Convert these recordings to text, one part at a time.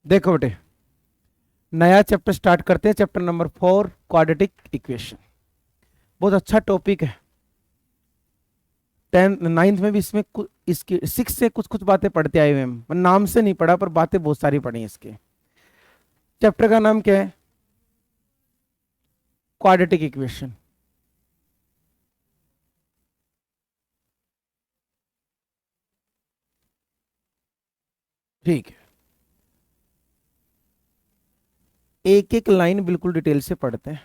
देखो बेटे, नया चैप्टर स्टार्ट करते हैं। Chapter number 4, quadratic equation. बहुत अच्छा टॉपिक है। 9th में भी इसमें इसके 6 से कुछ कुछ बातें पढ़ते आए हुए हैं। मैं नाम से नहीं पढ़ा पर बातें बहुत सारी पढ़ी हैं इसके। चैप्टर का नाम क्या है? Quadratic equation. ठीक है, एक एक लाइन बिल्कुल डिटेल से पढ़ते हैं।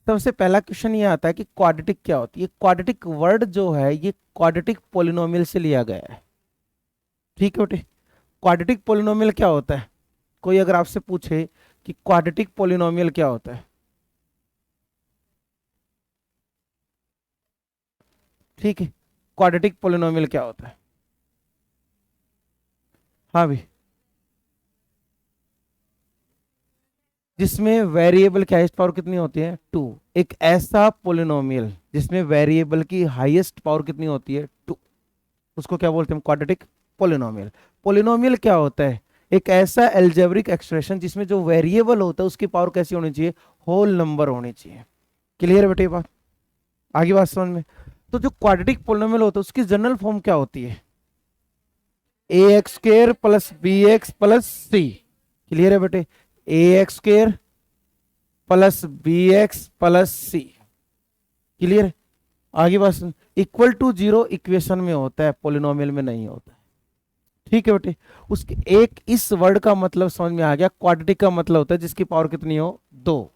सबसे पहला क्वेश्चन ये आता है कि क्वाड्रेटिक क्या होती है। क्वाड्रेटिक वर्ड जो है ये क्वाड्रेटिक पोलिनोमियल से लिया गया है। ठीक है बेटे, क्वाड्रेटिक पोलिनोमियल क्या होता है? कोई अगर आपसे पूछे कि क्वाड्रेटिक पोलिनोमियल क्या होता है, ठीक है, क्वाड्रेटिक पोलिनोमियल क्या होता है? हाँ भी, जिसमें वेरिएबल की हाईएस्ट पावर कितनी होती है? 2। एक ऐसा पोलिनोमियल जिसमें वेरिएबल की हाईएस्ट पावर कितनी होती है? 2, उसको क्या बोलते हैं? Quadratic polynomial. पोलिनोमियल क्या होता है? एक ऐसा एल्जेब्रिक एक्सप्रेशन जिसमें जो वेरिएबल होता है उसकी पावर कैसी होनी चाहिए? होल नंबर होनी चाहिए। क्लियर है बेटे ये बात? आगे बात समझ में? तो जो क्वाड्रेटिक पोलिनोमियल होता है उसकी जनरल फॉर्म क्या होती है? A x square plus B x plus c. Clear है बेटे? A x square plus B x plus c. Clear है? आगे बात सुन, इक्वल टू जीरो इक्वेशन में होता है, पोलिनोमियल में नहीं होता है। ठीक है बेटे, उसके एक इस वर्ड का मतलब समझ में आ गया। क्वाड्रेटिक का मतलब होता है जिसकी पावर कितनी हो? 2।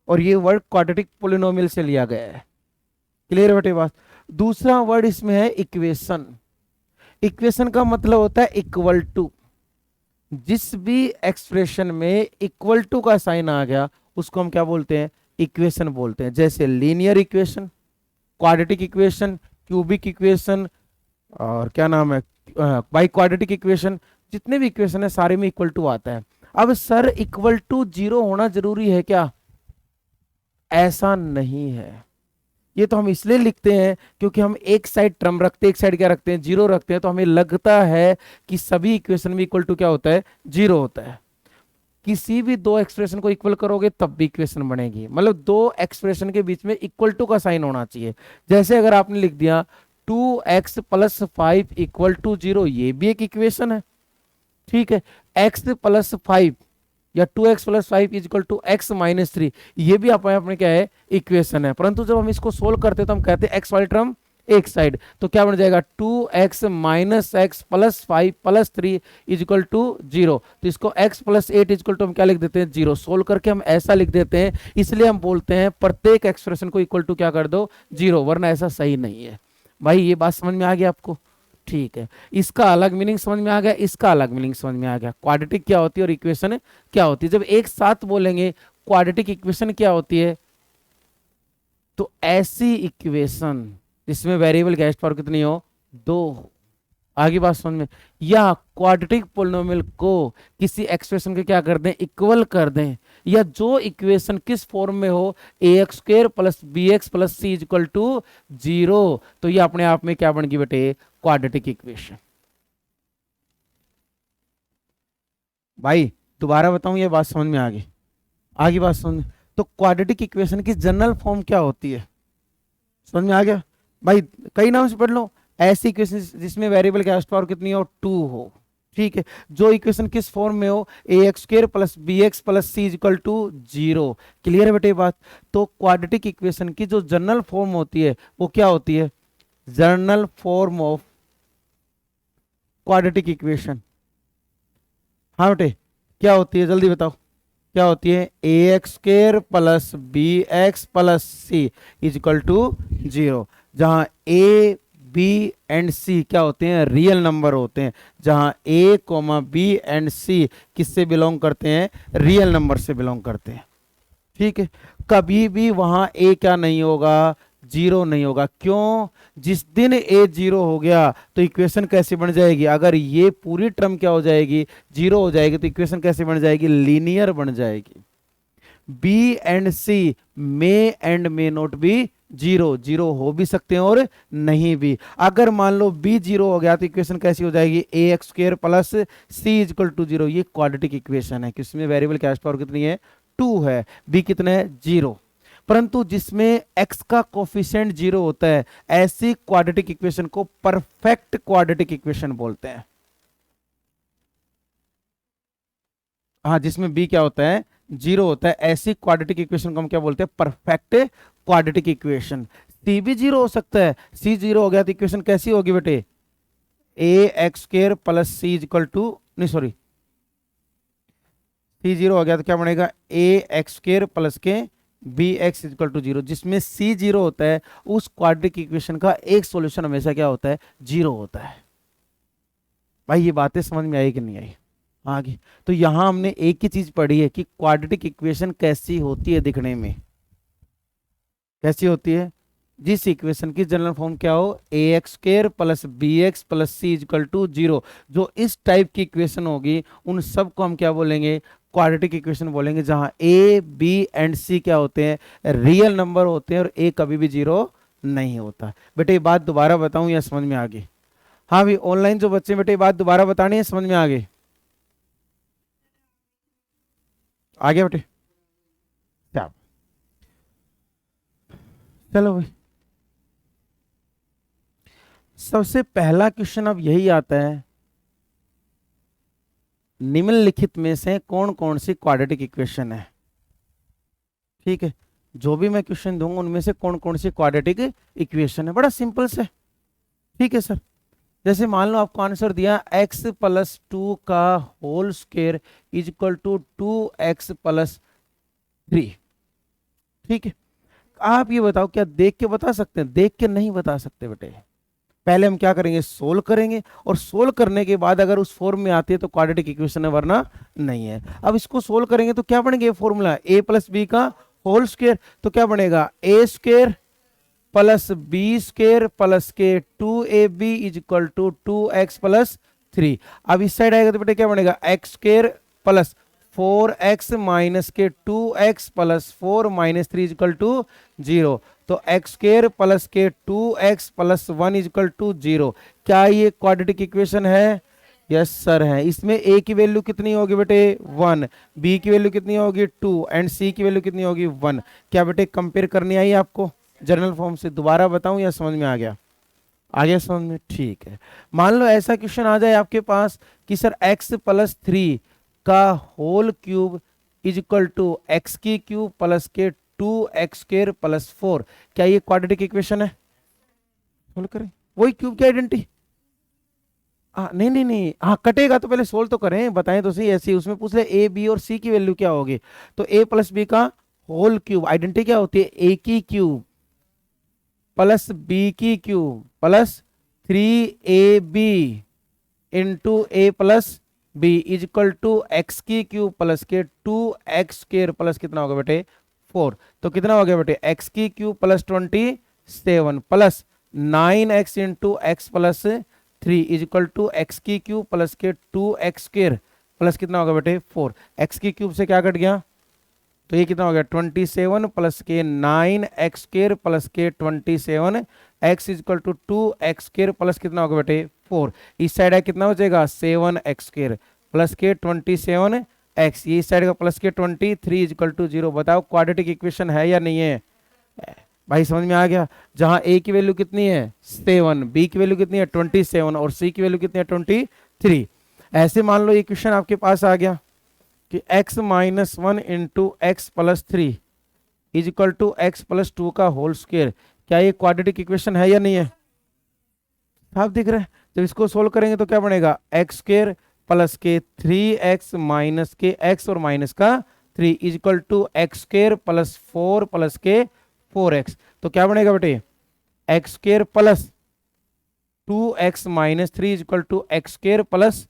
और ये वर्ड क्वाड्रेटिक पोलिनोमियल से लिया गया है। क्लियर है बेटे बात? दूसरा वर्ड इसमें है इक्वेशन। इक्वेशन का मतलब होता है इक्वल टू। जिस भी एक्सप्रेशन में इक्वल टू का साइन आ गया उसको हम क्या बोलते हैं? इक्वेशन बोलते हैं। जैसे linear equation, quadratic equation, cubic equation, और क्या नाम है, बाई क्वाड्रेटिक इक्वेशन। जितने भी इक्वेशन है सारे में इक्वल टू आता है। अब सर इक्वल टू जीरो होना जरूरी है क्या? ऐसा नहीं है। ये तो हम इसलिए लिखते हैं क्योंकि हम एक साइड टर्म रखते हैं, एक साइड क्या रखते हैं? जीरो रखते हैं। तो हमें लगता है कि सभी इक्वेशन में इक्वल टू क्या होता है? जीरो होता है। किसी भी दो एक्सप्रेशन को इक्वल करोगे तब भी इक्वेशन बनेगी। मतलब दो एक्सप्रेशन के बीच में इक्वल टू का साइन होना चाहिए। जैसे अगर आपने लिख दिया 2x प्लस 5 इक्वल टू 0, ये भी एक इक्वेशन है। ठीक है, x प्लस 5 या 2x plus 5 is equal to x minus 3, ये भी अपने क्या है? इक्वेशन है। परंतु जब हम इसको सोल्व करते हैं तो हम कहते हैं x वाली टर्म एक साइड, तो क्या बन जाएगा? 2x minus x plus 5 plus 3 is equal to 0। तो इसको x plus 8 is equal to हम क्या लिख देते हैं? 0। सोल्व करके हम ऐसा लिख देते हैं। इसलिए हम बोलते हैं प्रत्येक एक्सप्रेशन को इक्वल टू क्या कर दो? 0, वरना ऐसा सही नहीं है। भाई ये बात समझ में आ गई आपको? ठीक है, इसका अलग मीनिंग समझ में आ गया, इसका अलग मीनिंग समझ में आ गया। क्वाड्रेटिक क्या होती है और इक्वेशन क्या होती है? जब एक साथ बोलेंगे क्वाड्रेटिक इक्वेशन क्या होती है, तो ऐसी इक्वेशन जिसमें वेरिएबल की हाईएस्ट पावर कितनी हो? 2 हो। आगे बात समझ में? या क्वाड्रेटिक पोलिनोमियल को किसी एक्सप्रेशन के क्या कर दें? इक्वल कर दें। या जो इक्वेशन किस फॉर्म में हो? A x square plus B x plus c is equal to 0, तो ये अपने आप में क्या बन गई बेटे? Quadratic equation. भाई दोबारा बताऊं, ये बात समझ में आ गई? आगे बात समझ? तो क्वाड्रेटिक इक्वेशन की जनरल फॉर्म क्या होती है? समझ में आ गया? भाई कई नाम से पढ़ लो। ऐसी इक्वेशन जिसमें वेरिएबल की हाईएस्ट पावर कितनी हो? 2 हो। ठीक है, जो इक्वेशन किस फॉर्म में हो? A x square plus B x plus c is equal to 0। Clear है बेटे बात? तो क्वाड्रेटिक इक्वेशन की जो जनरल फॉर्म होती है वो क्या होती है? General form of quadratic equation, हाँ बेटे, क्या होती है? जल्दी बताओ, क्या होती है? A x square plus B x plus c is equal to 0। जहां ए बी एंड सी क्या होते हैं? रियल नंबर होते हैं। जहां ए कोमा बी एंड सी किससे बिलोंग करते हैं? रियल नंबर से बिलोंग करते हैं। ठीक है, कभी भी वहां ए क्या नहीं होगा? 0 नहीं होगा। क्यों? जिस दिन ए 0 हो गया तो इक्वेशन कैसे बन जाएगी? अगर ये पूरी टर्म क्या हो जाएगी? 0 हो जाएगी, तो इक्वेशन कैसे बन जाएगी? लीनियर बन जाएगी। B and C may and may not be zero, zero हो भी सकते हैं और नहीं भी। अगर मान लो बी जीरो हो गया तो इक्वेशन कैसी हो जाएगी, a x square plus c is equal to zero. ये क्वाड्रेटिक इक्वेशन है, किसमें वेरिएबल की हाईएस्ट पावर कितनी है, टू है, बी कितना है, जीरो। परंतु जिसमें x का कोफिशिएंट जीरो होता है, ऐसी क्वाड्रेटिक इक्वेशन को परफेक्ट क्वाड्रेटिक इक्वेशन बोलते हैं। हाँ, जिसमें b क्या होता है, जीरो होता है, ऐसी क्वाड्रेटिक इक्वेशन को हम क्या बोलते हैं, परफेक्ट क्वाड्रेटिक इक्वेशन। सी भी जीरो हो सकता है, सी जीरो हो गया तो इक्वेशन कैसी होगी बेटे, a x square plus c is equal to, नहीं सॉरी, सी जीरो हो गया तो क्या बनेगा, ए एक्स स्क्र प्लस के b x is equal to zero. जिसमें सी जीरो होता है उस क्वाड्रेटिक इक्वेशन का एक सॉल्यूशन हमेशा क्या होता है, जीरो होता है। भाई ये बातें समझ में आई कि नहीं आई, आगे तो यहां हमने एक ही चीज पढ़ी है कि क्वाड्रेटिक इक्वेशन कैसी होती है दिखने में, कैसी होती है, जिस इक्वेशन की जनरल फॉर्म क्या हो, a x square plus B x plus C is equal to zero. जो इस टाइप की इक्वेशन होगी उन सब को हम क्या बोलेंगे, क्वाड्रेटिक इक्वेशन बोलेंगे, जहां ए बी एंड सी क्या होते हैं, रियल नंबर होते हैं और ए कभी भी जीरो नहीं होता। बेटे ये बात दोबारा बताऊं या समझ में आ गई, हाँ भाई ऑनलाइन जो बच्चे बेटे ये बात दोबारा बतानी है, समझ में आ गई, आ गया बेटे, चलो भाई सबसे पहला क्वेश्चन अब यही आता है, निम्नलिखित में से कौन कौन सी क्वाड्रेटिक इक्वेशन है। ठीक है, जो भी मैं क्वेश्चन दूंगा उनमें से कौन कौन सी क्वाड्रेटिक इक्वेशन है, बड़ा सिंपल से। ठीक है सर, जैसे मान लो आपको आंसर दिया x प्लस टू का whole square is equal to 2x plus 3। ठीक है, आप ये बताओ क्या देख के बता सकते हैं, देख के नहीं बता सकते बेटे। पहले हम क्या करेंगे, सोल्व करेंगे, और सोल्व करने के बाद अगर उस फॉर्म में आती है तो क्वाड्रेटिक इक्वेशन है, वरना नहीं है। अब इसको सोल्व करेंगे तो क्या बनेगा, फॉर्मूला a प्लस बी का होल स्क्वायर, तो क्या बनेगा, a square plus b square plus के 2ab is equal to 2x plus 3। अब इस साइड आएगा तो बेटे क्या बनेगा, x square plus 4x minus के 2x plus 4 minus 3 is equal to 0। तो एक्स स्क्वायर प्लस के 2x plus 1 is equal to 0। क्या ये क्वाड्रेटिक इक्वेशन है, यस सर है। इसमें a की वैल्यू कितनी होगी बेटे 1, b की वैल्यू कितनी होगी 2 एंड c की वैल्यू कितनी होगी 1। क्या बेटे कंपेयर करनी आई आपको जनरल फॉर्म से, दोबारा बताऊं या समझ में आ गया, आ गया समझ में। ठीक है, मान लो ऐसा क्वेश्चन आ जाए आपके पास कि सर x प्लस 3 का whole cube is equal to x की क्यूब प्लस के 2x स्क्वायर प्लस 4। क्या ये क्वाड्रेटिक इक्वेशन है, सोल्व करें, वही क्यूब की आइडेंटिटी। नहीं नहीं नहीं, हाँ कटेगा तो पहले सोल्व तो करें, बताएं तो सही। ऐसी उसमें पूछ ले ए बी और सी की वैल्यू क्या होगी, तो a प्लस बी का होल क्यूब, आइडेंटिटी क्या होती है, a की क्यूब प्लस बी की cube plus 3ab into A plus B is equal to x की क्यूब प्लस के 2x स्क्वायर प्लस कितना होगा बेटे 4। तो कितना हो गया बेटे, एक्स की cube plus 27 plus 9x into x plus 3 is equal to x की क्यूब प्लस के 2x स्क्वायर प्लस कितना होगा बेटे 4। एक्स की क्यूब से क्या कट गया, तो ये कितना हो गया 27 प्लस के 9x स्क्वायर प्लस के 27 x is equal to 2x square plus कितना होगा बेटे 4। इस साइड है कितना हो जाएगा 7x स्क्वायर प्लस के 27x, ये इस साइड का प्लस के 23 इज इक्वल टू 0। बताओ क्वाड्रेटिक इक्वेशन है या नहीं है, भाई समझ में आ गया। जहां a की वैल्यू कितनी है 7, b की वैल्यू कितनी है 27 और c की वैल्यू कितनी है 23। ऐसे मान लो इक्वेशन आपके पास आ गया कि x minus 1 into x plus 3 is equal to x plus 2 का होल स्क्वायर। क्या ये क्वाड्रेटिक इक्वेशन है या नहीं है, साफ दिख रहा है। जब इसको सोल्व करेंगे तो क्या बनेगा, एक्स स्क्वायर प्लस के 3x माइनस के x और माइनस का 3 is equal to x square plus 4 plus के 4x। तो क्या बनेगा बेटे, x square plus 2x minus 3 is equal to x square plus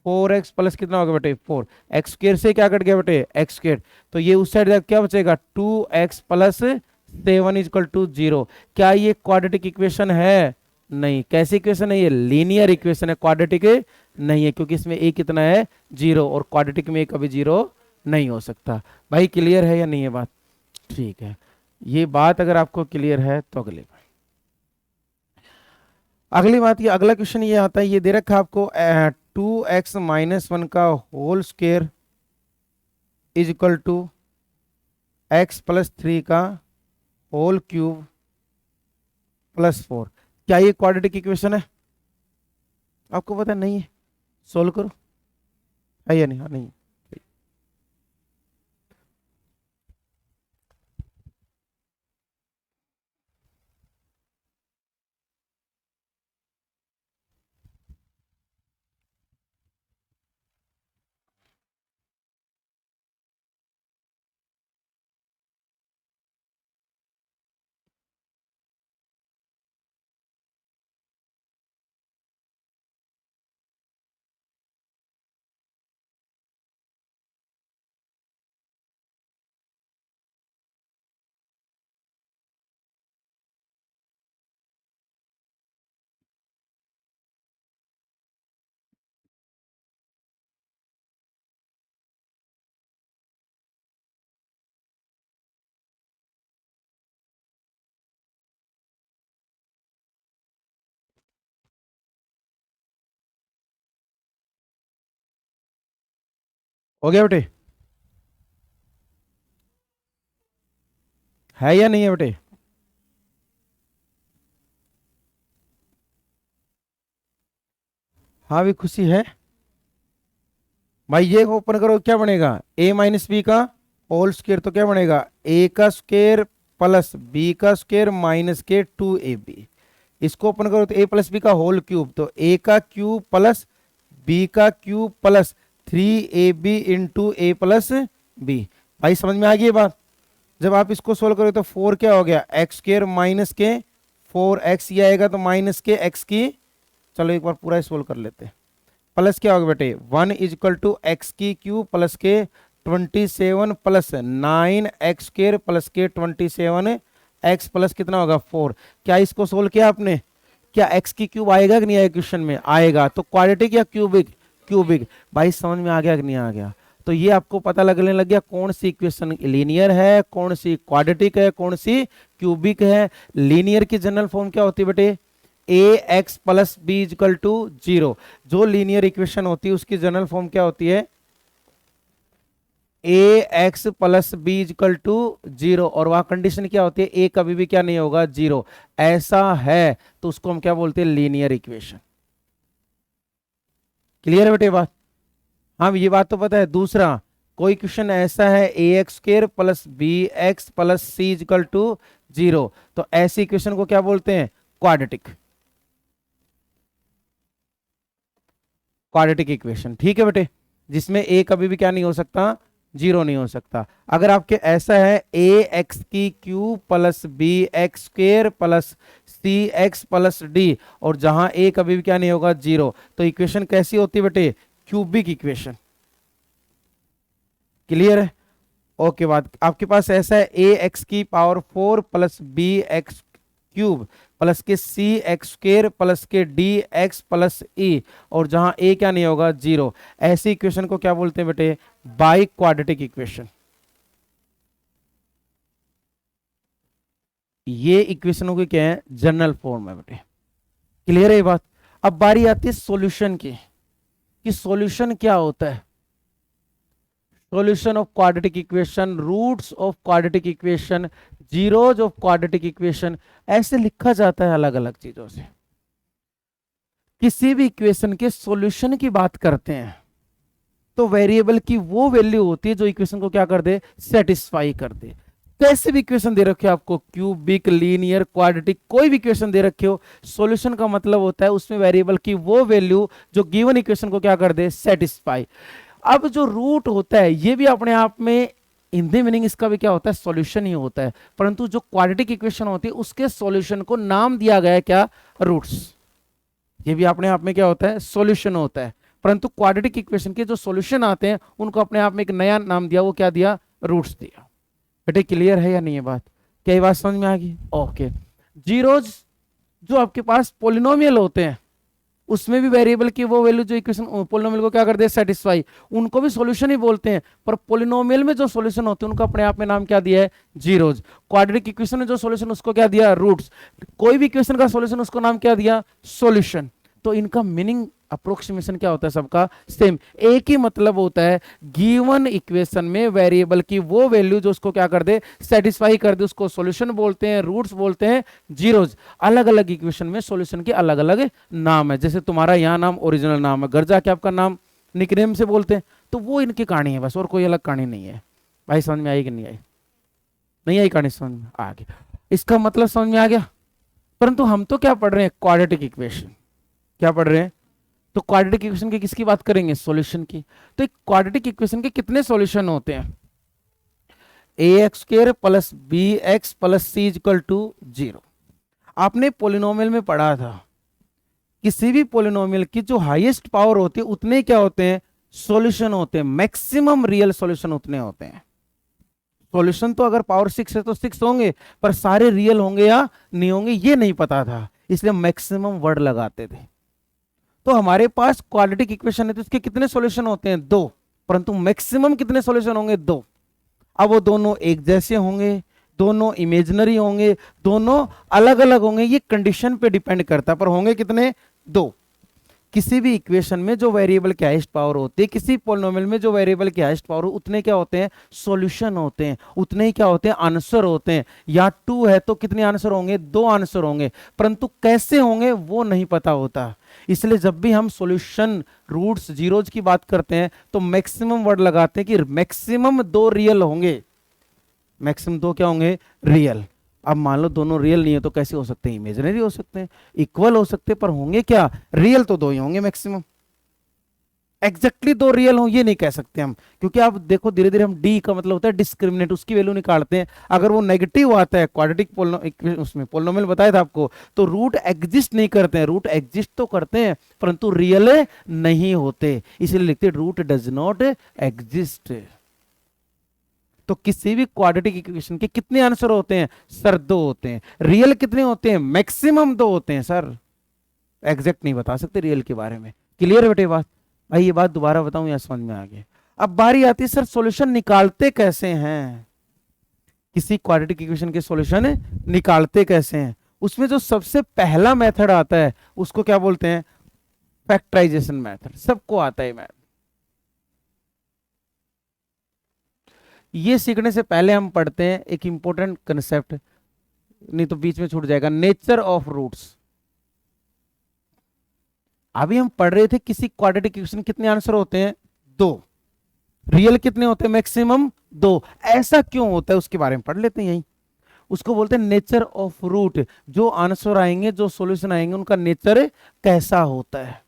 4x plus कितना होगा बेटे 4। एक्स स्क्वायर से क्या कट गया बेटे एक्स स्क्वायर, तो ये उस साइड क्या बचेगा 2x plus 7 is equal to 0। क्या ये क्वाड्रेटिक इक्वेशन है, नहीं। कैसी इक्वेशन है, ये लीनियर इक्वेशन है, क्वाड्रेटिक नहीं है, क्योंकि इसमें a कितना है 0 और क्वाड्रेटिक में कभी 0 नहीं हो सकता। भाई क्लियर है या नहीं है बात, ठीक है। ये बात अगर आपको क्लियर है तो अगली बात, ये अगला क्वेश्चन ये आता है, ये दे रखा है आपको 2x-1 का whole square is equal to x+3 का होल क्यूब +4। क्या ये क्वाड्रेटिक इक्वेशन है? आपको पता नहीं है? सोल्व करो। है या नहीं? हाँ, नहीं। हो गया बेटे? है या नहीं है बेटे? हाँ भी खुशी है भाई। ये ओपन करो, क्या बनेगा? a-b का होल स्क्वायर, तो क्या बनेगा? a का स्क्वायर प्लस b का स्क्वायर माइनस के 2ab। इसको ओपन करो तो a+b का होल क्यूब, तो a का क्यूब प्लस b का cube plus 3ab into a+b। भाई समझ में आ गई ये बात? जब आप इसको सोल्व करो तो 4 क्या हो गया? एक्स स्क्वायर माइनस के 4x, ये आएगा तो माइनस के x की, चलो एक बार पूरा सोल्व कर लेते हैं। प्लस क्या होगा बेटे? 1 इज इक्वल टू एक्स की क्यूब प्लस के 27 प्लस 9x स्क्वायर प्लस के 27 x प्लस कितना होगा? 4। क्या इसको सोल्व किया आपने? क्या x की क्यूब आएगा कि नहीं आएगा? क्वेश्चन में आएगा। तो क्वाड्रेटिक या क्यूबिक? क्यूबिक। भाई समझ में आ गया कि नहीं आ गया? तो ये आपको पता लगने लग गया कौन सी इक्वेशन लीनियर है, कौन सी क्वाड्रेटिक है, कौन सी क्यूबिक है। लीनियर की जनरल फॉर्म क्या होती है बेटे? ax plus B equal to 0। जो लीनियर इक्वेशन होती है उसकी जनरल फॉर्म क्या होती है? ax plus B equal to 0। और वहां कंडीशन क्या होती है? a कभी भी क्या नहीं होगा? 0। ऐसा है तो उसको हम क्या बोलते हैं? Linear equation. क्लियर है बेटे बात? हाँ ये बात तो पता है। दूसरा, कोई क्वेश्चन ऐसा है ax square plus B x plus C equal to 0, तो ऐसी इक्वेशन को क्या बोलते हैं? क्वाड्रेटिक। क्वाड्रेटिक इक्वेशन, ठीक है बेटे, जिसमें a कभी भी क्या नहीं हो सकता? 0 नहीं हो सकता। अगर आपके ऐसा है ax की cube plus B x square plus c x plus d, और जहां a कभी भी क्या नहीं होगा? 0, तो इक्वेशन कैसी होती है बेटे? Cubic equation. क्लियर है? ओके, बात आपके पास ऐसा है ax की power 4 plus B x cube plus के सी एक्स स्क्वेयर प्लस के डी एक्स प्लस ई, और जहां a क्या नहीं होगा? 0। ऐसी इक्वेशन को क्या बोलते हैं बेटे? By quadratic equation. ये इक्वेशनों की क्या है? जनरल फॉर्म है बेटे। क्लियर है ये बात? अब बारी आती है सॉल्यूशन की, कि सॉल्यूशन क्या होता है। Solution of quadratic equation, roots of quadratic equation, zeros of quadratic equation, ऐसे लिखा जाता है अलग अलग चीजों से। किसी भी इक्वेशन के सॉल्यूशन की बात करते हैं तो वेरिएबल की वो वैल्यू होती है जो इक्वेशन को क्या कर दे? सेटिस्फाई कर दे। कैसे भी इक्वेशन दे रखे हो आपको, क्यूबिक, लीनियर, क्वाड्रेटिक, कोई भी इक्वेशन दे रखे हो, सॉल्यूशन का मतलब होता है उसमें वेरिएबल की वो वैल्यू जो गिवन इक्वेशन को क्या कर दे? सेटिस्फाई। अब जो रूट होता है ये भी अपने आप में हिंदी मीनिंग इसका भी क्या होता है? सॉल्यूशन ही होता है। परंतु जो क्वाड्रेटिक इक्वेशन होती है उसके सॉल्यूशन को नाम दिया गया है क्या? रूट्स। ये भी अपने आप में क्या होता है? सॉल्यूशन होता है। परंतु क्वाड्रेटिक इक्वेशन के जो सॉल्यूशन आते हैं उनको अपने आप में एक नया नाम दिया, वो क्या दिया? रूट्स दिया। बेटे क्लियर है या नहीं है बात? क्या ये बात समझ में आ गई? ओके। जीरोज जो आपके पास पोलिनोमियल होते हैं उसमें भी वेरिएबल की वो वैल्यू जो इक्वेशन पोलिनोमियल को क्या कर दे, सेटिस्फाई, उनको भी सॉल्यूशन ही बोलते हैं। पर पोलिनोमियल में जो सॉल्यूशन होते हैं उनको अपने आप में नाम क्या दिया है, जीरोज। क्वाड्रेटिक इक्वेशन में जो सॉल्यूशन उसको क्या दिया, रूट्स। कोई भी इक्वेशन का सॉल्यूशन उसको नाम क्या दिया, सॉल्यूशन। तो इनका मीनिंग अप्रोक्सीमेशन क्या होता है, सबका सेम, एक ही मतलब होता है, गिवन इक्वेशन में वेरिएबल की वो वैल्यू जो उसको क्या कर दे, सेटिस्फाई कर दे, उसको सॉल्यूशन बोलते हैं, रूट्स बोलते हैं, जीरोज। अलग अलग इक्वेशन में सॉल्यूशन के अलग अलग नाम है। जैसे तुम्हारा यहाँ नाम ओरिजिनल नाम है, घर जाके आपका नाम निकनेम से बोलते हैं, तो वो इनकी कहानी है बस, और कोई अलग कहानी नहीं है। भाई समझ में आई कि नहीं आई? नहीं आई कहानी, समझ में आ गया, इसका मतलब समझ में आ गया। परंतु हम तो क्या पढ़ रहे हैं, क्वाड्रेटिक इक्वेशन। क्या पढ़ रहे हैं? तो क्वाड्रेटिक इक्वेशन की किसकी बात करेंगे, सॉल्यूशन की। तो एक क्वाड्रेटिक इक्वेशन के कितने सॉल्यूशन होते हैं, ax² plus bx plus c equal to 0। आपने पोलिनोमियल में पढ़ा था, किसी भी पोलिनोमियल की जो हाईएस्ट पावर होती है उतने क्या होते हैं, सॉल्यूशन होते हैं। मैक्सिमम रियल सॉल्यूशन उतने होते हैं। सॉल्यूशन तो अगर पावर 6 है तो 6 होंगे, पर सारे रियल होंगे या नहीं होंगे ये नहीं पता था, इसलिए मैक्सिमम वर्ड लगाते थे। तो हमारे पास क्वाड्रेटिक इक्वेशन है तो उसके कितने सॉल्यूशन होते हैं, 2, परंतु मैक्सिमम कितने सॉल्यूशन होंगे, 2। अब वो दोनों एक जैसे होंगे, दोनों इमेजिनरी होंगे, दोनों अलग अलग होंगे, ये कंडीशन पे डिपेंड करता है, पर होंगे कितने, 2। किसी भी इक्वेशन में जो वेरिएबल की हाईएस्ट पावर होती है, किसी पॉलिनोमियल में जो वेरिएबल की हाईएस्ट पावर हो, उतने क्या होते हैं, सॉल्यूशन होते हैं, उतने ही क्या होते हैं, आंसर होते हैं। या 2 है तो कितने आंसर होंगे, 2 आंसर होंगे, परंतु कैसे होंगे वो नहीं पता होता। इसलिए जब भी हम सॉल्यूशन, रूट्स, जीरोज की बात करते हैं तो मैक्सिमम वर्ड लगाते हैं कि मैक्सिमम 2 रियल होंगे, मैक्सिमम 2 क्या होंगे, रियल। अब मान लो दोनों रियल नहीं है तो कैसे हो सकते हैं, इमेजिनरी हो सकते हैं, इक्वल हो सकते हैं, पर होंगे क्या, रियल तो 2 ही होंगे मैक्सिमम। एग्जैक्टली 2 रियल हो ये नहीं कह सकते हम, क्योंकि आप देखो धीरे धीरे हम डी का मतलब होता है डिस्क्रिमिनेट, उसकी वैल्यू निकालते हैं। अगर वो नेगेटिव आता है, क्वाड्रेटिक उसमें पोलिनोमियल बताया था आपको, तो रूट एग्जिस्ट नहीं करते हैं, रूट एग्जिस्ट तो करते हैं परंतु रियल नहीं होते, इसलिए लिखते रूट डज नॉट एग्जिस्ट। तो किसी भी क्वाड्रेटिक इक्वेशन के कितने आंसर होते हैं सर, 2 होते हैं। रियल कितने होते हैं, मैक्सिमम 2 होते हैं सर, एग्जैक्ट नहीं बता सकते रियल के बारे में। क्लियर बेटे बात? भाई ये बात दोबारा बताऊं या समझ में आ गया? अब बारी आती है सर सॉल्यूशन निकालते कैसे हैं, किसी क्वाड्रेटिक इक्वेशन के सॉल्यूशन निकालते कैसे हैं। उसमें जो सबसे पहला मेथड आता है उसको क्या बोलते हैं, फैक्टराइजेशन मेथड। सबको आता है मैथ। ये सीखने से पहले हम पढ़ते हैं एक इंपॉर्टेंट कंसेप्ट, नहीं तो बीच में छूट जाएगा, नेचर ऑफ रूट्स। अभी हम पढ़ रहे थे किसी क्वाड्रेटिक इक्वेशन कितने आंसर होते हैं, 2। रियल कितने होते हैं, मैक्सिमम 2। ऐसा क्यों होता है उसके बारे में पढ़ लेते हैं यहीं। उसको बोलते हैं नेचर ऑफ रूट। जो आंसर आएंगे, जो सॉल्यूशन आएंगे, उनका नेचर कैसा होता है।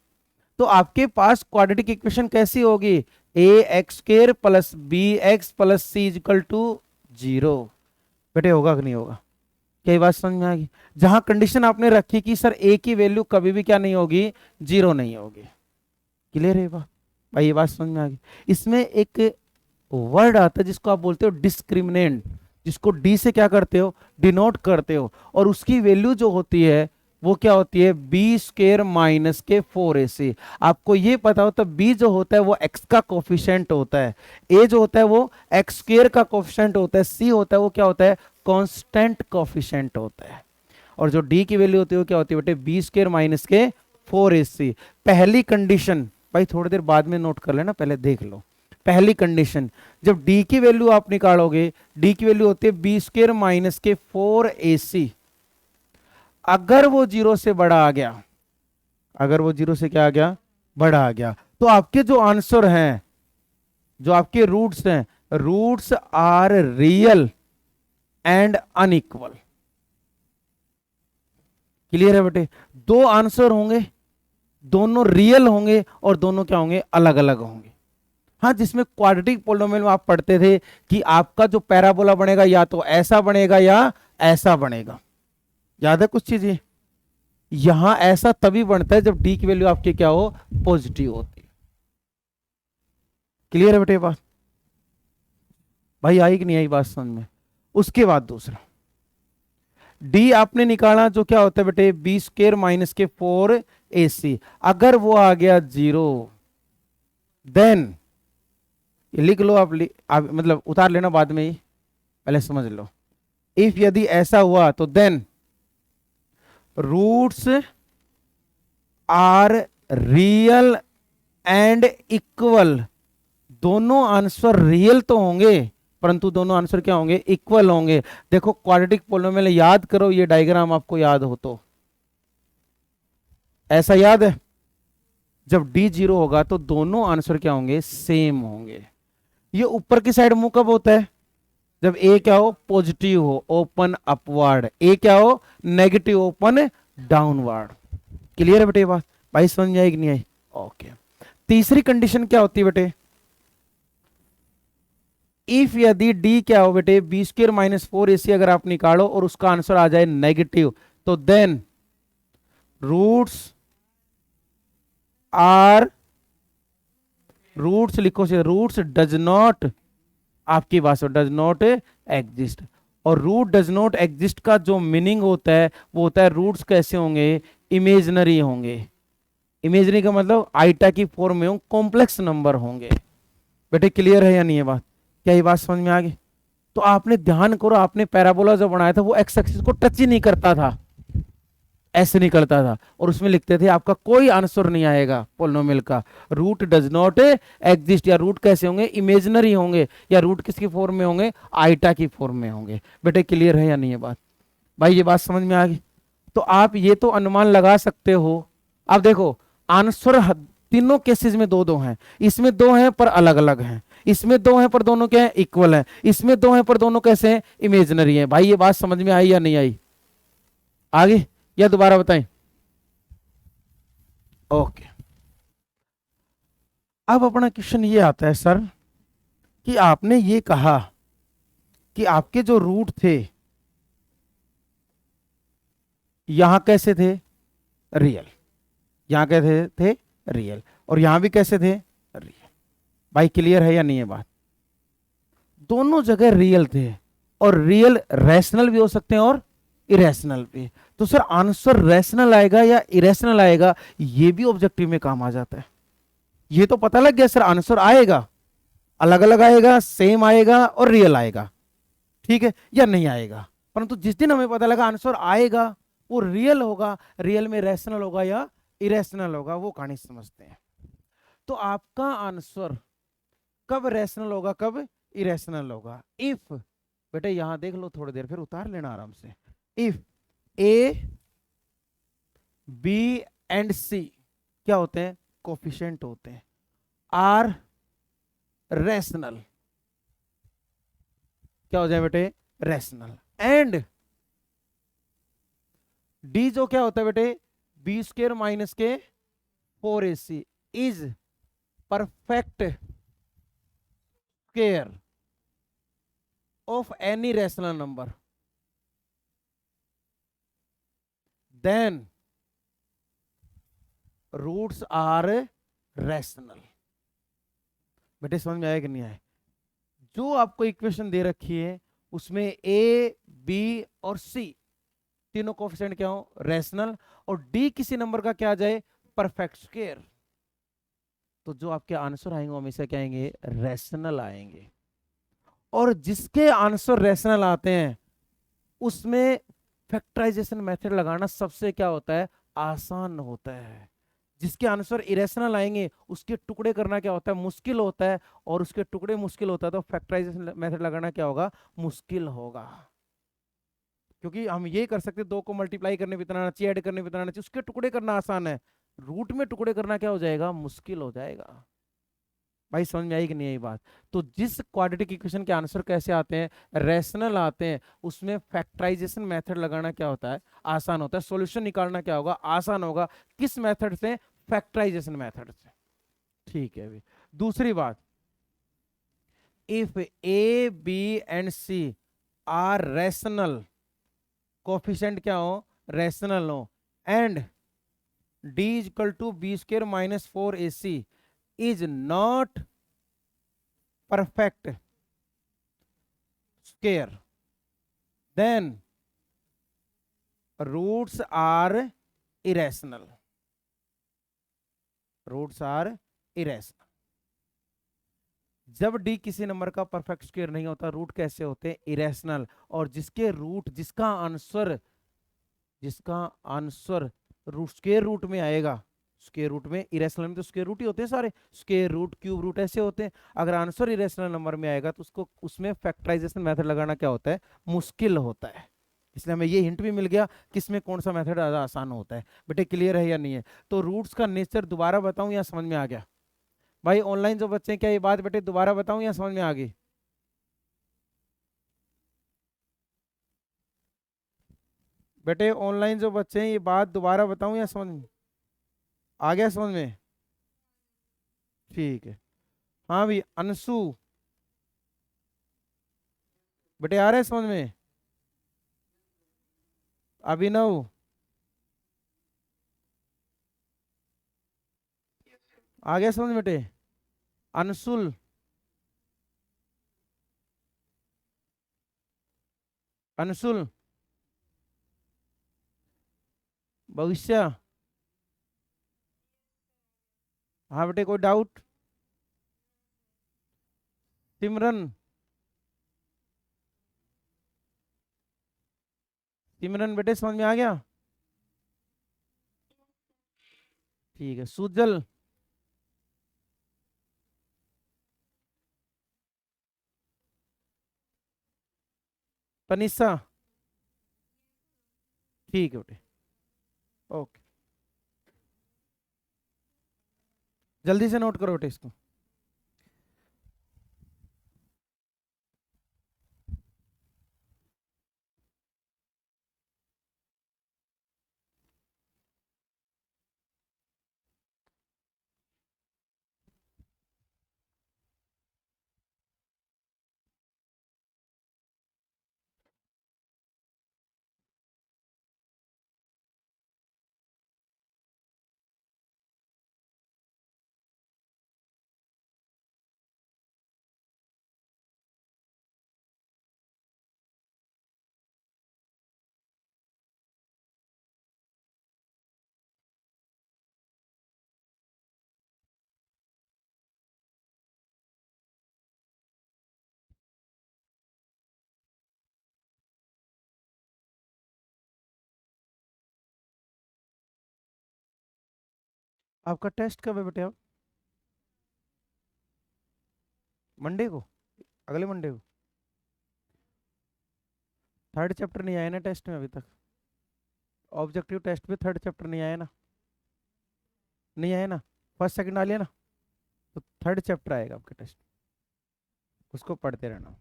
तो आपके पास क्वाड्रेटिक इक्वेशन कैसी होगी, ax² plus bx plus c equal to 0। बेटे होगा कि नहीं होगा, क्या बात समझ में आ गई? जहां कंडीशन आपने रखी कि सर a की वैल्यू कभी भी क्या नहीं होगी, 0 नहीं होगी। क्लियर है बात? भाई ये बात समझ में आ गई। इसमें एक वर्ड आता है जिसको आप बोलते हो डिस्क्रिमिनेंट, जिसको डी से क्या करते हो, डिनोट करते हो, और उसकी वैल्यू जो होती है वो क्या होती है, b² माइनस के 4ac। आपको ये पता हो तो b जो होता है वो x का कोफिशिएंट होता है, a जो होता है वो x² का कोफिशिएंट होता है, c होता है वो क्या होता है, कांस्टेंट कोफिशिएंट होता है, और जो d की वैल्यू होती है वो क्या होती है बेटे, b² माइनस के 4ac। पहली कंडीशन, भाई थोड़ी देर बाद में नोट कर लेना, पहले देख लो। पहली कंडीशन, जब d की वैल्यू आप निकालोगे, d की वैल्यू होती है b² माइनस के 4ac। अगर वो 0 से बड़ा आ गया, अगर वो 0 से क्या आ गया, बड़ा आ गया, तो आपके जो आंसर हैं, जो आपके रूट्स हैं, roots are real and unequal. Clear है बेटे? 2 आंसर होंगे, दोनों रियल होंगे और दोनों क्या होंगे, अलग अलग होंगे। हाँ, जिसमें क्वाड्रेटिक पोलिनोमियल में आप पढ़ते थे कि आपका जो पैराबोला बनेगा या तो ऐसा बनेगा या ऐसा बनेगा, याद है कुछ चीजें? यहां ऐसा तभी बनता है जब डी की वैल्यू आपकी क्या हो, पॉजिटिव होती है। क्लियर है बेटे बात? भाई आई कि नहीं आई बात समझ में? उसके बाद दूसरा, डी आपने निकाला जो क्या होता है बेटे, b² माइनस के 4 AC। अगर वो आ गया 0, देन ये लिख लो आप मतलब उतार लेना बाद में ही, पहले समझ लो। इफ यदि ऐसा हुआ तो then roots are real and equal. दोनों आंसर रियल तो होंगे, परंतु दोनों आंसर क्या होंगे, इक्वल होंगे। देखो क्वाड्रेटिक पोलिनोमियल याद करो, ये डायग्राम आपको याद हो तो, ऐसा याद है, जब डी 0 होगा तो दोनों आंसर क्या होंगे, सेम होंगे। ये ऊपर की साइड मुंह कब होता है, जब ए क्या हो, पॉजिटिव हो, ओपन अपवर्ड, ए क्या हो, नेगेटिव, ओपन डाउनवर्ड। क्लियर है बेटे ये बात, भाई समझ में आई कि नहीं आई? ओके। तीसरी कंडीशन क्या होती है बेटे, इफ यदि डी क्या हो बेटे, बी स्क्र माइनस 4AC अगर आप निकालो और उसका आंसर आ जाए नेगेटिव, तो देन रूट्स आर, रूट्स लिखो से, रूट्स डज नॉट, आपकी बात डज नॉट एग्जिस्ट। और रूट डज नॉट एग्जिस्ट का जो मीनिंग होता है वो होता है रूट्स कैसे होंगे, इमेजनरी होंगे। इमेजनरी का मतलब आइटा की फॉर्म में हो, कॉम्प्लेक्स नंबर होंगे। बेटे क्लियर है या नहीं है बात, क्या ये बात समझ में आ गई? तो आपने ध्यान करो, आपने पैराबोला जो बनाया था वो एक्स एक्सिस को टच ही नहीं करता था, ऐसे निकलता था, और उसमें लिखते थे आपका कोई आंसर नहीं आएगा पोलिनोमियल का। रूट डज नॉट एग्जिस्ट, या रूट कैसे होंगे, इमेजिनरी होंगे, या रूट किसकी फॉर्म में होंगे, आइटा की फॉर्म में होंगे। बेटे क्लियर है या नहीं है बात, भाई ये बात समझ में आ गई? तो आप ये तो अनुमान लगा सकते हो। अब देखो आंसर तीनों केसेस में दो दो हैं, इसमें दो हैं पर अलग अलग हैं, इसमें दो हैं पर दोनों क्या है, इक्वल हैं, इसमें दो हैं पर दोनों कैसे हैं, इमेजिनरी हैं। भाई ये बात समझ में आई या नहीं आई? आगे या दोबारा बताएं? ओके। अब अपना क्वेश्चन ये आता है सर कि आपने ये कहा कि आपके जो रूट थे यहां कैसे थे, रियल, यहां कैसे थे, रियल, और यहां भी कैसे थे, रियल। भाई क्लियर है या नहीं है बात? दोनों जगह रियल थे, और रियल रैशनल भी हो सकते हैं और इरेशनल भी। तो सर आंसर रैशनल आएगा या इरेशनल आएगा, ये भी ऑब्जेक्टिव में काम आ जाता है। ये तो पता लग गया सर, आंसर आएगा, अलग अलग आएगा, सेम आएगा और रियल आएगा, ठीक है, या नहीं आएगा। परंतु जिस दिन हमें पता लगा आंसर आएगा वो रियल होगा, रियल में रैशनल होगा या इरेशनल होगा, वो कहानी समझते हैं। तो आपका आंसर कब रैशनल होगा, कब इरेशनल होगा? इफ, बेटे यहां देख लो थोड़ी देर, फिर उतार लेना आराम से। इफ ए बी एंड सी क्या होते हैं, कोफिशिएंट होते हैं, आर रैशनल, क्या हो जाए बेटे, रैशनल, एंड डी जो क्या होता है बेटे, बी स्क्र माइनस के 4AC is perfect square of any rational number, then roots are rational. बेटे समझ में आया कि नहीं आया? जो आपको इक्वेशन दे रखी है उसमें ए बी और सी तीनों कोफिशिएंट क्या हो, रैशनल, और डी किसी नंबर का क्या आ जाए, परफेक्ट स्क्वायर, तो जो आपके आंसर आएंगे हमेशा क्या आएंगे, रैशनल आएंगे। और जिसके आंसर रैशनल आते हैं उसमें फैक्टराइजेशन मेथड लगाना सबसे क्या होता है, आसान होता है। जिसके आंसर इरेशनल आएंगे उसके टुकड़े करना क्या होता है, मुश्किल होता है, और उसके टुकड़े मुश्किल होता है तो फैक्टराइजेशन मेथड लगाना क्या होगा, मुश्किल होगा। क्योंकि हम ये कर सकते, दो को मल्टीप्लाई करने पे इतना आना चाहिए, ऐड करने पे इतना आना चाहिए, उसके टुकड़े करना आसान है, रूट में टुकड़े करना क्या हो जाएगा, मुश्किल हो जाएगा। भाई समझ में आई कि नहीं आई बात? तो जिस क्वाड्रेटिक इक्वेशन के आंसर कैसे आते हैं, रैशनल आते हैं, उसमें फैक्टराइजेशन मेथड लगाना क्या होता है, आसान होता है, सॉल्यूशन निकालना क्या होगा, आसान होगा। किस मेथड से, फैक्टराइजेशन मेथड से। ठीक है अभी दूसरी बात, if A B and C are rational, coefficient क्या हो, रैशनल हो, and D is equal to B square minus 4AC is not perfect square, then roots are irrational. Roots are irrational. जब डी किसी नंबर का perfect square नहीं होता, root कैसे होते हैं? इरेशनल। और जिसके रूट, जिसका आंसर रूट स्क्वायर रूट में आएगा, स्क्वायर रूट में, इरेशनल में तो स्क्वायर रूट ही होते हैं सारे, स्क्वायर रूट, क्यूब रूट ऐसे होते हैं। अगर आंसर इरेशनल नंबर में आएगा तो उसको, उसमें फैक्टराइजेशन मेथड लगाना क्या होता है? मुश्किल होता है। इसलिए हमें ये हिंट भी मिल गया किसमें कौन सा मेथड ज्यादा आसान होता है। बेटे क्लियर है या नहीं है? तो रूट्स का नेचर दोबारा बताऊं या समझ में आ गया? भाई ऑनलाइन जो बच्चे हैं, क्या ये बात बेटे दोबारा बताऊं या समझ में आ गई? बेटे ऑनलाइन जो बच्चे हैं, ये बात दोबारा बताऊं या समझ में आ गया? समझ में? ठीक है। हाँ भी अंशु, बेटे आ रहे हैं समझ में? अभिनव, आ गया समझ में बेटे? अंशुल, अंशुल, भविष्य, हाँ बेटे कोई डाउट? सिमरन, सिमरन बेटे समझ में आ गया? ठीक है। सुजल, तनिषा, ठीक है बेटे। ओके, जल्दी से नोट करो बेटे इसको। आपका टेस्ट कब है बेटे? आप मंडे को, अगले मंडे को? थर्ड चैप्टर नहीं आया ना टेस्ट में अभी तक? ऑब्जेक्टिव टेस्ट में थर्ड चैप्टर नहीं आया ना? नहीं आया ना? फर्स्ट सेकंड आ लिया ना? तो थर्ड चैप्टर आएगा आपके टेस्ट, उसको पढ़ते रहना।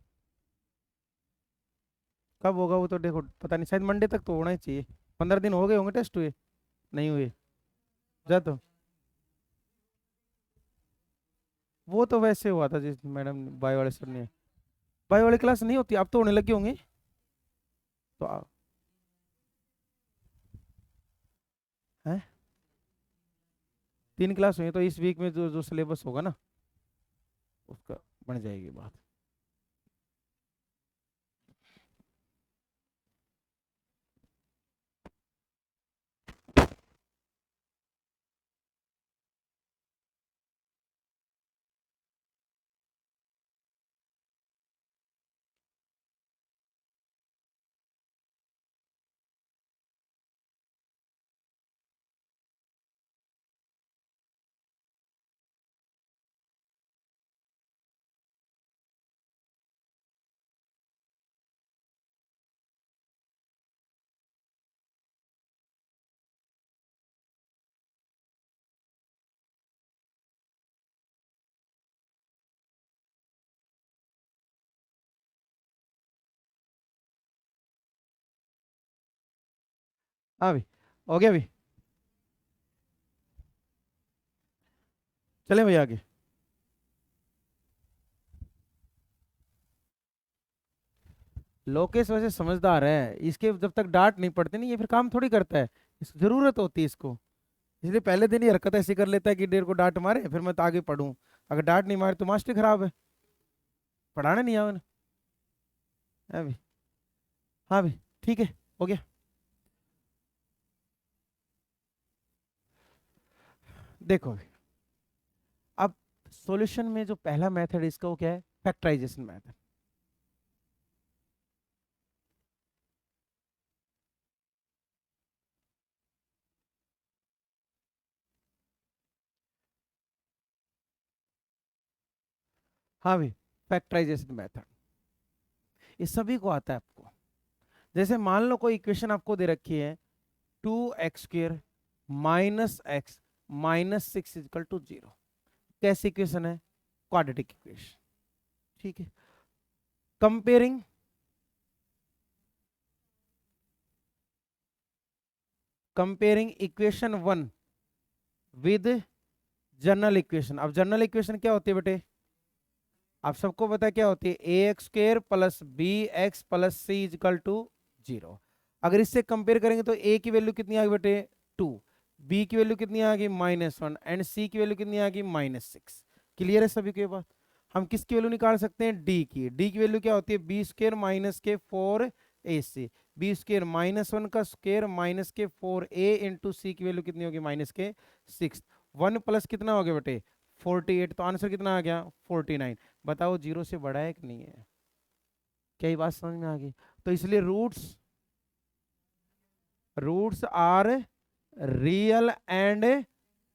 कब होगा वो तो देखो पता नहीं, शायद मंडे तक तो होना ही चाहिए। 15 दिन हो गए होंगे टेस्ट हुए, नहीं हुए? जा तो, वो तो वैसे हुआ था जिस मैडम बायो वाले सर ने। बायो वाली क्लास नहीं होती, अब तो होने लगे होंगे। तो हैं, 3 क्लास हुई हैं, तो इस वीक में जो जो सिलेबस होगा ना, उसका बन जाएगी बात। हाँ भाई, हो गया भाई। चले भाई आगे। लोकेश वैसे समझदार है, इसके जब तक डांट नहीं पड़ती नहीं, ये फिर काम थोड़ी करता है। जरूरत होती है इसको, इसलिए पहले दिन ही हरकत ऐसी कर लेता है कि डेर को डांट मारे फिर मैं तो आगे पढ़ूं। अगर डांट नहीं मारे तो मास्टर खराब है, पढ़ाने नहीं आवे ना। है भाई? हाँ भाई, ठीक है, हो गया। देखो भाई, सॉल्यूशन में जो पहला मेथड इसका वो क्या है, फैक्टराइजेशन मेथड। हाँ भाई, फैक्टराइजेशन मेथड ये सभी को आता है आपको। जैसे मान लो कोई इक्वेशन आपको दे रखी है, 2x² minus X minus 6 is equal to 0। कैसी इक्वेशन है, क्वाड्रेटिक इक्वेशन। ठीक है, comparing comparing equation 1 with general equation. अब जनरल इक्वेशन क्या होती है बेटे, आप सबको पता है क्या होती है, ax² plus B x plus C is equal to 0। अगर इससे कंपेयर करेंगे तो a की वैल्यू कितनी आ गई बेटे 2, b की वैल्यू कितनी आ गई -1 एंड c की वैल्यू कितनी आ गई -6। क्लियर है सभी के पास। हम किसकी वैल्यू निकाल सकते हैं, d की वैल्यू क्या होती है, b² माइनस के 4ac, b² -1 का स्क्वायर माइनस के 4a इंटू सी की वैल्यू कितनी होगी -6। 1 प्लस कितना हो गया बेटे 48, तो आंसर कितना आ गया 49। बताओ जीरो से बड़ा है कि नहीं है, क्या ये बात समझ में आ गई। तो इसलिए roots roots are real and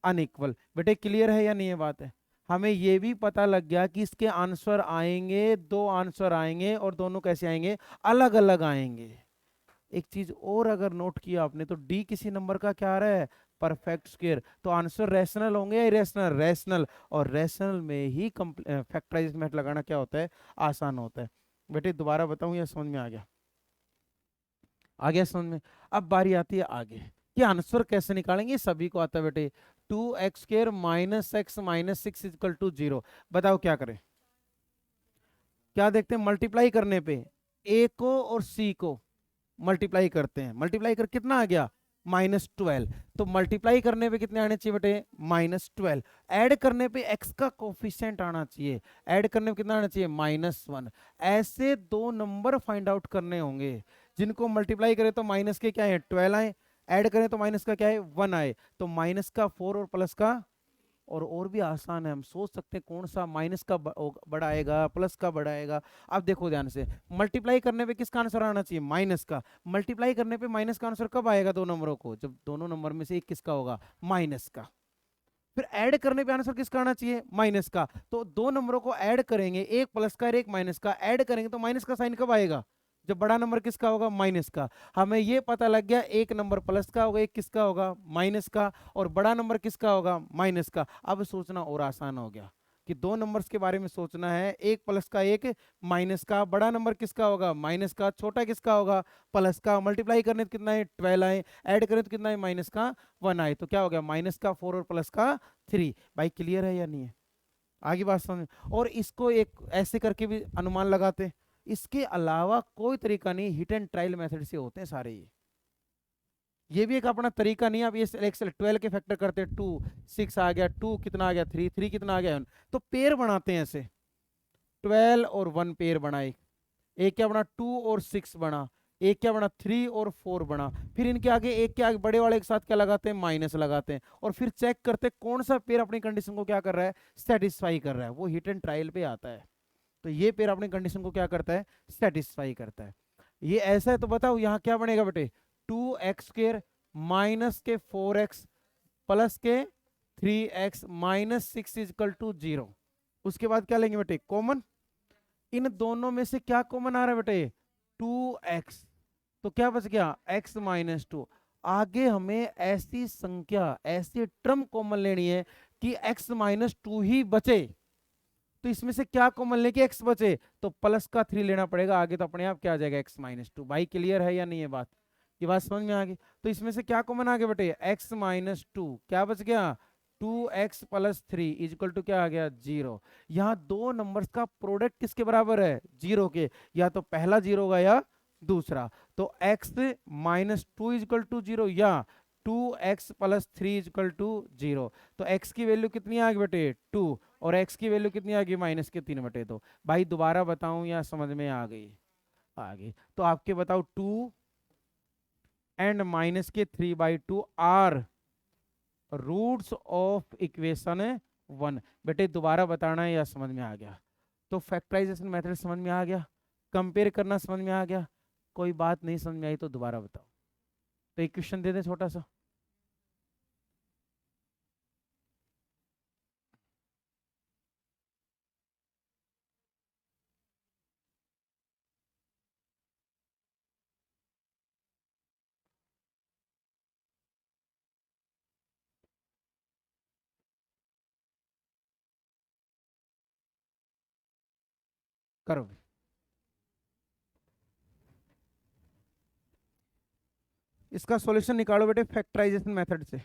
unequal. बेटे क्लियर है या नहीं है बात है। हमें ये भी पता लग गया कि इसके आंसर आएंगे, दो आंसर आएंगे और दोनों कैसे आएंगे, अलग अलग आएंगे। एक चीज और अगर नोट किया आपने तो डी किसी नंबर का क्या आ रहा है, परफेक्ट स्क्वायर। तो आंसर रैशनल होंगे या इरेशनल, रैशनल। और रैशनल में ही फैक्टराइज मेथड लगाना क्या होता है, आसान होता है। बेटे दोबारा बताऊं या समझ में आ गया, आ गया समझ में। अब बारी आती है आगे कि आंसर कैसे निकालेंगे, सभी को आता है बेटे। 2x² minus X minus 6 is equal to 0। बताओ क्या करें, क्या देखते हैं, मल्टीप्लाई करने पे ए को और सी को मल्टीप्लाई करते हैं, मल्टीप्लाई कर कितना आ गया -12। तो मल्टीप्लाई करने पे कितने आने चाहिए बेटे -12। ऐड करने पे x का कोफिशिएंट आना चाहिए, ऐड करने पे कितना आना चाहिए -1। ऐसे दो नंबर फाइंड आउट करने होंगे जिनको मल्टीप्लाई करें तो माइनस के क्या है 12 आए, ऐड करें तो माइनस का क्या है 1 आए। तो माइनस का 4 और प्लस का, और भी आसान है, हम सोच सकते हैं कौन सा माइनस का बड़ा आएगा प्लस का बड़ा आएगा। अब देखो ध्यान से, मल्टीप्लाई करने पे किसका आंसर आना चाहिए, माइनस का। मल्टीप्लाई करने पे माइनस का आंसर कब आएगा, दो नंबरों को, जब दोनों नंबर में से एक किसका होगा, माइनस का। फिर ऐड करने पे आंसर किसका आना चाहिए, माइनस का। तो दो नंबरों को ऐड करेंगे, एक प्लस का और एक माइनस का, ऐड करेंगे तो माइनस का साइन कब आएगा, जब बड़ा नंबर किसका होगा, माइनस का। हमें ये पता लग गया एक नंबर प्लस का होगा, एक किसका होगा, माइनस का, और बड़ा नंबर किसका होगा, माइनस का। अब सोचना और आसान हो गया कि दो नंबर्स के बारे में सोचना है, एक प्लस का एक माइनस का, बड़ा नंबर किसका होगा, माइनस का, छोटा किसका होगा, प्लस का। मल्टीप्लाई करने तो कितना है 12 आए, ऐड करें तो कितना है माइनस का 1 आए। तो क्या हो गया माइनस का 4 और प्लस का 3। भाई क्लियर है या नहीं है, आगे बात समझ। और इसको एक ऐसे करके भी अनुमान लगाते हैं, इसके अलावा कोई तरीका नहीं, हिट एंड ट्रायल मेथड से होते हैं सारे ये भी एक अपना तरीका नहीं है। अब ये एक्सेल 12 के फैक्टर करते हैं, 2 6 आ गया, 2 कितना आ गया 3, 3 कितना आ गया 1। तो पेयर बनाते हैं ऐसे, 12 और 1 पेयर बनाए, एक क्या बना 2 और 6 बना, एक क्या बना 3 और 4 बना। फिर इनके आगे एक के आगे बड़े वाले के साथ क्या लगाते हैं, माइनस लगाते हैं, और फिर चेक करते हैं कौन सा पेयर अपनी कंडीशन को क्या कर रहा है, सेटिस्फाई कर रहा है। वो हिट एंड ट्रायल पे आता है। तो ये पेयर अपनी कंडीशन को क्या करता है, सेटिस्फाई करता है। ये ऐसा है तो बताओ यहाँ क्या बनेगा बेटे, 2x² माइनस के 4x प्लस के 3x माइनस 6 इजकल टू 0। उसके बाद क्या लेंगे बेटे, कॉमन। इन दोनों में से क्या कॉमन आ रहा है बेटे, 2x। तो क्या बच गया x-2। आगे हमें ऐसी संख्या, ऐसी टर्म कॉमन लेनी है कि x-2 ही बचे। तो इसमें से क्या कॉमन लेके x बचे, तो प्लस का 3 लेना पड़ेगा आगे, तो अपने आप क्या आ जाएगा x-2। भाई क्लियर है या नहीं है बात, ये बात समझ में आ गई। तो इसमें से क्या कॉमन आ गया बेटे, x-2 क्या बच गया, 2x प्लस 3 इजक्वल टू क्या आ गया 0। यहाँ दो नंबर्स का प्रोडक्ट किसके बराबर है, 0 के। या तो पहला 0 होगा या दूसरा। तो x-2 इजक्वल टू 0 या 2x प्लस 3 इजक्वल टू 0। तो x की वैल्यू कितनी आ गई बेटे 2, और x की वैल्यू कितनी आ गई -3/2। भाई दोबारा बताऊं या समझ में आ गई, आ गई। तो आपके बताओ 2 and -3/2 are roots of equation 1। बेटे दोबारा बताना है या समझ में आ गया? तो फैक्टराइजेशन मेथड समझ में आ गया, कंपेयर करना समझ में आ गया, कोई बात नहीं समझ में आई तो दोबारा बताओ। तो एक क्वेश्चन दे दें छोटा सा। करो भी। इसका सॉल्यूशन निकालो बेटे फैक्टराइजेशन मेथड से।